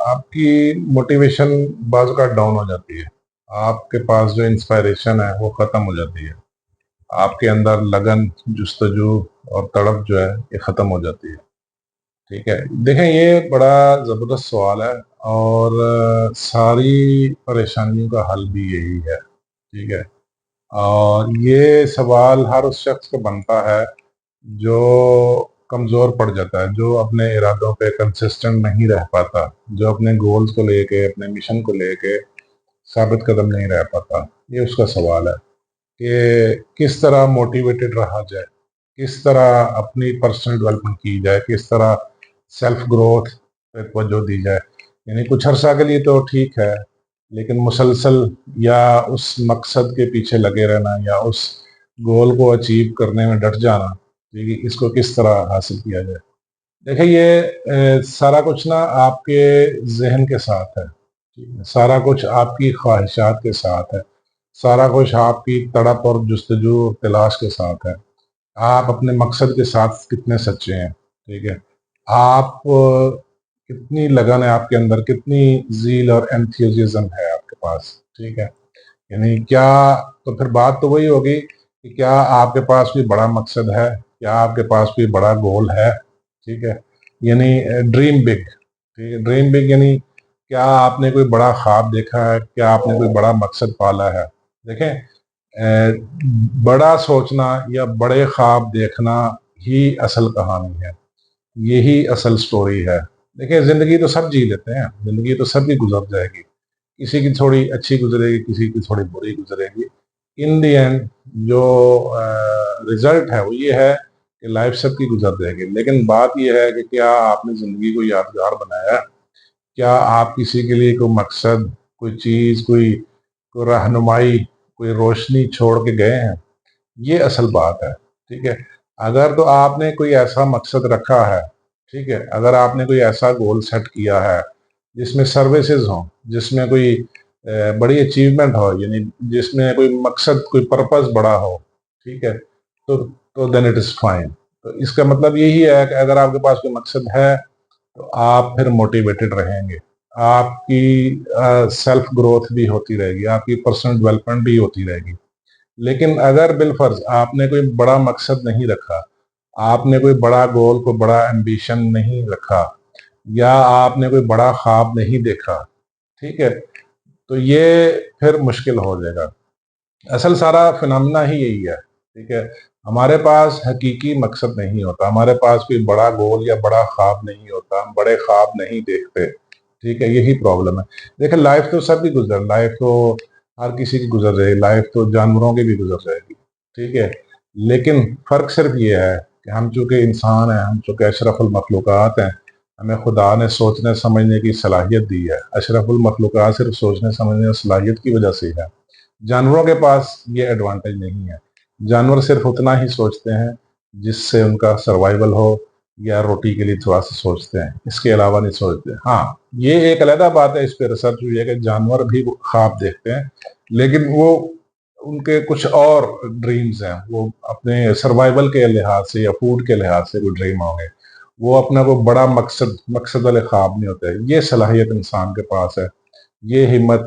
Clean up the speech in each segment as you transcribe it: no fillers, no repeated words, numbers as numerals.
آپ کی موٹیویشن بعض اوقات ڈاؤن ہو جاتی ہے، آپ کے پاس جو انسپائریشن ہے وہ ختم ہو جاتی ہے، آپ کے اندر لگن، جستجو اور تڑپ جو ہے یہ ختم ہو جاتی ہے۔ ٹھیک ہے، دیکھیں یہ بڑا زبردست سوال ہے، اور ساری پریشانیوں کا حل بھی یہی ہے۔ ٹھیک ہے، اور یہ سوال ہر اس شخص کو بنتا ہے جو کمزور پڑ جاتا ہے، جو اپنے ارادوں پہ کنسسٹنٹ نہیں رہ پاتا، جو اپنے گولز کو لے کے، اپنے مشن کو لے کے ثابت قدم نہیں رہ پاتا۔ یہ اس کا سوال ہے کہ کس طرح موٹیویٹڈ رہا جائے، کس طرح اپنی پرسنل ڈیولپمنٹ کی جائے، کس طرح سیلف گروتھ پہ توجہ دی جائے۔ یعنی کچھ عرصہ کے لیے تو ٹھیک ہے، لیکن مسلسل یا اس مقصد کے پیچھے لگے رہنا یا اس گول کو اچیو کرنے میں ڈٹ جانا، ٹھیک ہے، اس کو کس طرح حاصل کیا جائے۔ دیکھیں یہ سارا کچھ نا آپ کے ذہن کے ساتھ ہے، سارا کچھ آپ کی خواہشات کے ساتھ ہے، سارا کچھ آپ کی تڑپ اور جستجو تلاش کے ساتھ ہے۔ آپ اپنے مقصد کے ساتھ کتنے سچے ہیں، ٹھیک ہے، آپ کتنی لگن ہے آپ کے اندر، کتنی زیل اور انتھوزیزم ہے آپ کے پاس، ٹھیک ہے۔ یعنی کیا، تو پھر بات تو وہی ہوگی کہ کیا آپ کے پاس کوئی بڑا مقصد ہے، کیا آپ کے پاس کوئی بڑا گول ہے، ٹھیک ہے، یعنی ڈریم بگ، ٹھیک ہے، ڈریم بگ یعنی کیا آپ نے کوئی بڑا خواب دیکھا ہے، کیا آپ نے کوئی بڑا مقصد پالا ہے۔ دیکھیں بڑا سوچنا یا بڑے خواب دیکھنا ہی اصل کہانی ہے، یہی اصل سٹوری ہے۔ دیکھیں زندگی تو سب جی لیتے ہیں، زندگی تو سب کی گزر جائے گی، کسی کی تھوڑی اچھی گزرے گی، کسی کی تھوڑی بری گزرے گی۔ ان دی اینڈ جو رزلٹ ہے وہ یہ ہے کہ لائف سب کی گزر جائے گی، لیکن بات یہ ہے کہ کیا آپ نے زندگی کو یادگار بنایا ہے، کیا آپ کسی کے لیے کوئی مقصد، کوئی چیز، کوئی رہنمائی، کوئی روشنی چھوڑ کے گئے ہیں۔ یہ اصل بات ہے، ٹھیک ہے۔ اگر تو آپ نے کوئی ایسا مقصد رکھا ہے، ٹھیک ہے، اگر آپ نے کوئی ایسا گول سیٹ کیا ہے جس میں سروسز ہوں، جس میں کوئی بڑی اچیومنٹ ہو، یعنی جس میں کوئی مقصد، کوئی پرپز بڑا ہو، ٹھیک ہے، تو دین اٹ از فائن۔ تو اس کا مطلب یہی ہے کہ اگر آپ کے پاس کوئی مقصد ہے تو آپ پھر موٹیویٹڈ رہیں گے، آپ کی سیلف گروتھ بھی ہوتی رہے گی، آپ کی پرسنل ڈیولپمنٹ بھی ہوتی رہے گی۔ لیکن اگر بالفرض آپ نے کوئی بڑا مقصد نہیں رکھا، آپ نے کوئی بڑا گول، کوئی بڑا ایمبیشن نہیں رکھا، یا آپ نے کوئی بڑا خواب نہیں دیکھا، ٹھیک ہے، تو یہ پھر مشکل ہو جائے گا۔ اصل سارا فنامنا ہی یہی ہے، ٹھیک ہے، ہمارے پاس حقیقی مقصد نہیں ہوتا، ہمارے پاس کوئی بڑا گول یا بڑا خواب نہیں ہوتا، ہم بڑے خواب نہیں دیکھتے، ٹھیک ہے، یہی پرابلم ہے۔ دیکھیں لائف تو سب کی گزر، لائف تو ہر کسی کی گزر رہے گی، لائف تو جانوروں کی بھی گزر رہے گی، ٹھیک ہے، لیکن فرق صرف یہ ہے کہ ہم چونکہ انسان ہیں، ہم چونکہ اشرف المخلوقات ہیں، ہمیں خدا نے سوچنے سمجھنے کی صلاحیت دی ہے۔ اشرف المخلوقات صرف سوچنے سمجھنے کی صلاحیت کی وجہ سے ہے، جانوروں کے پاس یہ ایڈوانٹیج نہیں ہے۔ جانور صرف اتنا ہی سوچتے ہیں جس سے ان کا سروائیول ہو، یا روٹی کے لیے تھوڑا سا سوچتے ہیں، اس کے علاوہ نہیں سوچتے۔ ہاں یہ ایک علیحدہ بات ہے، اس پہ ریسرچ ہوئی ہے کہ جانور بھی خواب دیکھتے ہیں، لیکن وہ ان کے کچھ اور ڈریمز ہیں، وہ اپنے سروائیول کے لحاظ سے یا فوڈ کے لحاظ سے کوئی ڈریم ہوں گے، وہ اپنا کوئی بڑا مقصد والے خواب نہیں ہوتے۔ یہ صلاحیت انسان کے پاس ہے، یہ ہمت،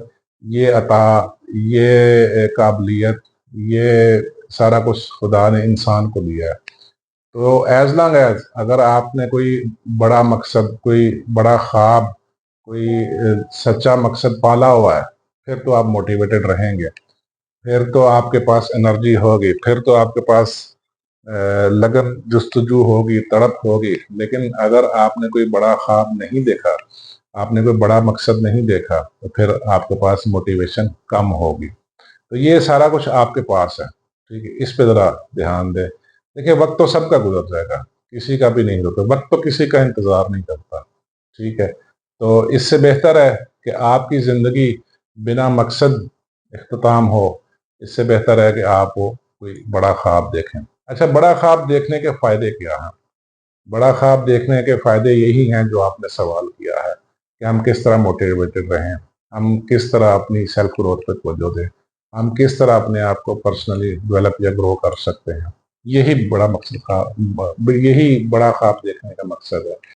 یہ عطا، یہ قابلیت، یہ سارا کچھ خدا نے انسان کو دیا ہے۔ تو ایز لانگ ایز اگر آپ نے کوئی بڑا مقصد، کوئی بڑا خواب، کوئی سچا مقصد پالا ہوا ہے، پھر تو آپ موٹیویٹڈ رہیں گے، پھر تو آپ کے پاس انرجی ہوگی، پھر تو آپ کے پاس لگن، جستجو ہوگی، تڑپ ہوگی۔ لیکن اگر آپ نے کوئی بڑا خواب نہیں دیکھا، آپ نے کوئی بڑا مقصد نہیں دیکھا، تو پھر آپ کے پاس موٹیویشن کم ہوگی۔ تو یہ سارا کچھ آپ کے پاس ہے، ٹھیک ہے، اس پہ ذرا دھیان دیں۔ دیکھیں وقت تو سب کا گزر جائے گا، کسی کا بھی نہیں رکے، وقت تو کسی کا انتظار نہیں کرتا، ٹھیک ہے۔ تو اس سے بہتر ہے کہ آپ کی زندگی بنا مقصد اختتام ہو، اس سے بہتر ہے کہ آپ وہ کوئی بڑا خواب دیکھیں۔ اچھا، بڑا خواب دیکھنے کے فائدے کیا ہیں؟ بڑا خواب دیکھنے کے فائدے یہی ہیں جو آپ نے سوال کیا ہے کہ ہم کس طرح موٹیویٹڈ رہیں، ہم کس طرح اپنی سیلف گروتھ پہ توجہ دیں، ہم کس طرح اپنے آپ کو پرسنلی ڈیولپ یا گرو کر سکتے ہیں۔ یہی بڑا مقصد یہی بڑا خواب دیکھنے کا مقصد ہے۔